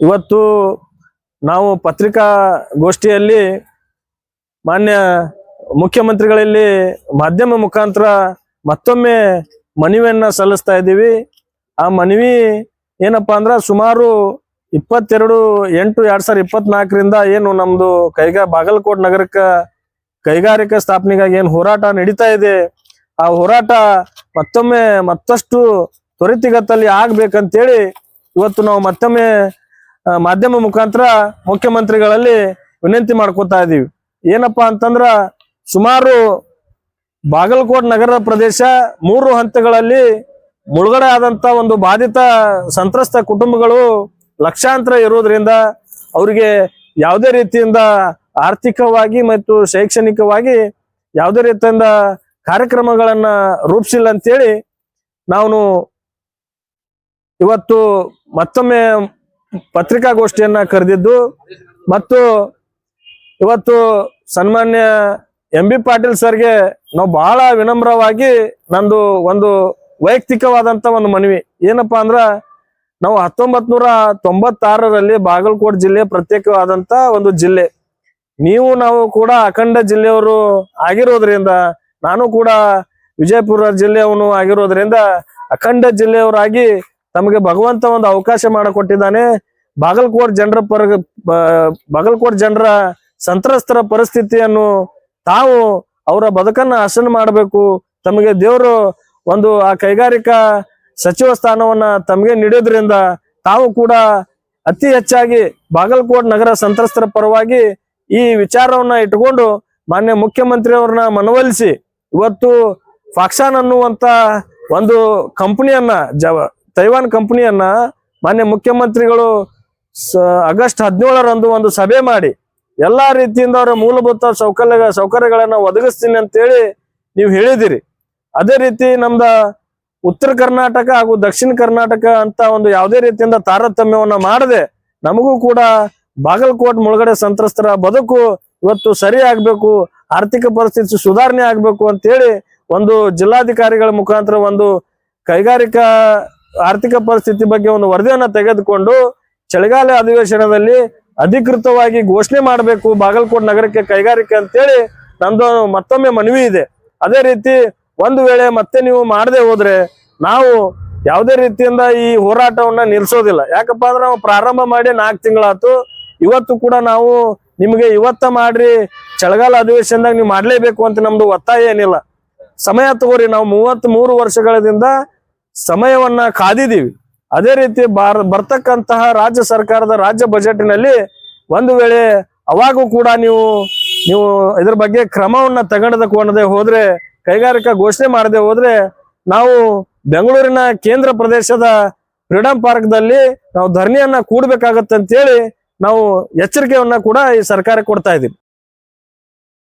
ಇವತ್ತು ನಾವು ಪತ್ರಿಕಾಗೋಷ್ಠಿಯಲ್ಲಿ ಮಾನ್ಯ ಮುಖ್ಯಮಂತ್ರಿಗಳಲ್ಲಿ ಮಾಧ್ಯಮ ಮುಖಾಂತರ ಮತ್ತೊಮ್ಮೆ ಮನವಿಯನ್ನ ಸಲ್ಲಿಸ್ತಾ ಇದ್ದೀವಿ. ಆ ಮನವಿ ಏನಪ್ಪಾ ಅಂದ್ರೆ ಸುಮಾರು 22/8/2024ರಿಂದ ಏನು ನಮ್ದು ಬಾಗಲಕೋಟ್ ನಗರಕ್ಕೆ ಕೈಗಾರಿಕಾ ಸ್ಥಾಪನೆಗಾಗಿ ಏನು ಹೋರಾಟ ನಡೀತಾ ಇದೆ, ಆ ಹೋರಾಟ ಮತ್ತಷ್ಟು ತ್ವರಿತಗತಿಯಲ್ಲಿ ಆಗ್ಬೇಕಂತೇಳಿ ಇವತ್ತು ನಾವು ಮತ್ತೊಮ್ಮೆ ಮಾಧ್ಯಮ ಮುಖಾಂತರ ಮುಖ್ಯಮಂತ್ರಿಗಳಲ್ಲಿ ವಿನಂತಿ ಮಾಡ್ಕೋತಾ ಇದೀವಿ. ಏನಪ್ಪಾ ಅಂತಂದ್ರ ಸುಮಾರು ಬಾಗಲಕೋಟ್ ನಗರ ಪ್ರದೇಶ 3 ಹಂತಗಳಲ್ಲಿ ಮುಳುಗಡೆ ಆದಂತ ಒಂದು ಬಾಧಿತ ಸಂತ್ರಸ್ತ ಕುಟುಂಬಗಳು ಲಕ್ಷಾಂತರ ಇರೋದ್ರಿಂದ ಅವರಿಗೆ ಯಾವುದೇ ರೀತಿಯಿಂದ ಆರ್ಥಿಕವಾಗಿ ಮತ್ತು ಶೈಕ್ಷಣಿಕವಾಗಿ ಯಾವುದೇ ರೀತಿಯಿಂದ ಕಾರ್ಯಕ್ರಮಗಳನ್ನ ರೂಪಿಸಿಲ್ಲ ಅಂತೇಳಿ ನಾವು ಇವತ್ತು ಮತ್ತೊಮ್ಮೆ ಪತ್ರಿಕಾಗೋಷ್ಠಿಯನ್ನ ಕರೆದಿದ್ದು. ಮತ್ತು ಇವತ್ತು ಸನ್ಮಾನ್ಯ MB ಪಾಟೀಲ್ ಸರ್ಗೆ ನಾವು ಬಹಳ ವಿನಮ್ರವಾಗಿ ನಂದು ಒಂದು ವೈಯಕ್ತಿಕವಾದಂತ ಒಂದು ಮನವಿ ಏನಪ್ಪಾ ಅಂದ್ರ, ನಾವು 1996ರಲ್ಲಿ ಬಾಗಲಕೋಟ್ ಜಿಲ್ಲೆ ಪ್ರತ್ಯೇಕವಾದಂತ ಒಂದು ಜಿಲ್ಲೆ, ನಾವು ಕೂಡ ಅಖಂಡ ಜಿಲ್ಲೆಯವರು ಆಗಿರೋದ್ರಿಂದ, ನಾನು ಕೂಡ ವಿಜಯಪುರ ಜಿಲ್ಲೆಯವನು ಆಗಿರೋದ್ರಿಂದ ಅಖಂಡ ಜಿಲ್ಲೆಯವರಾಗಿ ತಮಗೆ ಭಗವಂತ ಒಂದು ಅವಕಾಶ ಮಾಡಿಕೊಟ್ಟಿದ್ದಾನೆ. ಬಾಗಲಕೋಟ್ ಜನರ ಸಂತ್ರಸ್ತರ ಪರಿಸ್ಥಿತಿಯನ್ನು ತಾವು ಅವರ ಬದುಕನ್ನ ಹಸನು ಮಾಡಬೇಕು, ತಮಗೆ ದೇವರು ಒಂದು ಆ ಕೈಗಾರಿಕಾ ಸಚಿವ ಸ್ಥಾನವನ್ನ ತಮಗೆ ನೀಡೋದ್ರಿಂದ ತಾವು ಕೂಡ ಅತಿ ಹೆಚ್ಚಾಗಿ ಬಾಗಲಕೋಟ್ ನಗರ ಸಂತ್ರಸ್ತರ ಪರವಾಗಿ ಈ ವಿಚಾರವನ್ನ ಇಟ್ಕೊಂಡು ಮಾನ್ಯ ಮುಖ್ಯಮಂತ್ರಿ ಅವ್ರನ್ನ ಮನವೊಲಿಸಿ ಇವತ್ತು ಫಾಕ್ಸಾನ್ ಅನ್ನುವಂತ ಒಂದು ಕಂಪನಿಯನ್ನ ತೈವಾನ್ ಕಂಪನಿಯನ್ನ ಮಾನ್ಯ ಮುಖ್ಯಮಂತ್ರಿಗಳು ಆಗಸ್ಟ್ 17ರಂದು ಒಂದು ಸಭೆ ಮಾಡಿ ಎಲ್ಲಾ ರೀತಿಯಿಂದ ಅವರ ಮೂಲಭೂತ ಸೌಕರ್ಯಗಳನ್ನ ಒದಗಿಸ್ತೀನಿ ಅಂತೇಳಿ ನೀವು ಹೇಳಿದಿರಿ. ಅದೇ ರೀತಿ ನಮ್ದ ಉತ್ತರ ಕರ್ನಾಟಕ ಹಾಗೂ ದಕ್ಷಿಣ ಕರ್ನಾಟಕ ಅಂತ ಒಂದು ಯಾವುದೇ ರೀತಿಯಿಂದ ತಾರತಮ್ಯವನ್ನ ಮಾಡದೆ ನಮಗೂ ಕೂಡ ಬಾಗಲಕೋಟ್ ಮುಳುಗಡೆ ಸಂತ್ರಸ್ತರ ಬದುಕು ಇವತ್ತು ಸರಿ ಆಗ್ಬೇಕು, ಆರ್ಥಿಕ ಪರಿಸ್ಥಿತಿ ಸುಧಾರಣೆ ಆಗ್ಬೇಕು ಅಂತೇಳಿ ಒಂದು ಜಿಲ್ಲಾಧಿಕಾರಿಗಳ ಮುಖಾಂತರ ಒಂದು ಕೈಗಾರಿಕಾ ಆರ್ಥಿಕ ಪರಿಸ್ಥಿತಿ ಬಗ್ಗೆ ಒಂದು ವರದಿಯನ್ನ ತೆಗೆದುಕೊಂಡು ಚಳಿಗಾಲ ಅಧಿವೇಶನದಲ್ಲಿ ಅಧಿಕೃತವಾಗಿ ಘೋಷಣೆ ಮಾಡಬೇಕು ಬಾಗಲಕೋಟ್ ನಗರಕ್ಕೆ ಕೈಗಾರಿಕೆ ಅಂತೇಳಿ ನಂದು ಮತ್ತೊಮ್ಮೆ ಮನವಿ ಇದೆ. ಅದೇ ರೀತಿ ಒಂದು ವೇಳೆ ಮತ್ತೆ ನೀವು ಮಾಡದೆ ಹೋದ್ರೆ ನಾವು ಯಾವುದೇ ರೀತಿಯಿಂದ ಈ ಹೋರಾಟವನ್ನ ನಿಲ್ಸೋದಿಲ್ಲ. ಯಾಕಪ್ಪ ಅಂದ್ರೆ ನಾವು ಪ್ರಾರಂಭ ಮಾಡಿ 4 ತಿಂಗಳಾಯ್ತು. ಇವತ್ತು ಕೂಡ ನಾವು ನಿಮಗೆ ಇವತ್ತ ಮಾಡ್ರಿ, ಚಳಿಗಾಲ ಅಧಿವೇಶನದಾಗ ನೀವು ಮಾಡ್ಲೇಬೇಕು ಅಂತ ನಮ್ದು ಒತ್ತಾಯ ಏನಿಲ್ಲ. ಸಮಯ ತಗೋರಿ, ನಾವು 33 ವರ್ಷಗಳಿಂದ ಸಮಯವನ್ನ ಕಾದಿದ್ದೀವಿ. ಅದೇ ರೀತಿ ಬರ್ತಕ್ಕಂತಹ ರಾಜ್ಯ ಸರ್ಕಾರದ ರಾಜ್ಯ ಬಜೆಟ್ನಲ್ಲಿ ಒಂದು ವೇಳೆ ಅವಾಗೂ ಕೂಡ ನೀವು ಇದ್ರ ಬಗ್ಗೆ ಕ್ರಮವನ್ನ ತಗೊಂಡದೆ ಹೋದ್ರೆ, ಕೈಗಾರಿಕಾ ಘೋಷಣೆ ಮಾಡದೆ ಹೋದ್ರೆ ನಾವು ಬೆಂಗಳೂರಿನ ಕೇಂದ್ರ ಪ್ರದೇಶದ ಫ್ರೀಡಂ ಪಾರ್ಕ್ದಲ್ಲಿ ನಾವು ಧರಣಿಯನ್ನ ಕೂಡಬೇಕಾಗತ್ತೆ ಅಂತೇಳಿ ನಾವು ಎಚ್ಚರಿಕೆಯನ್ನ ಕೂಡ ಈ ಸರ್ಕಾರಕ್ಕೆ ಕೊಡ್ತಾ ಇದೀವಿ.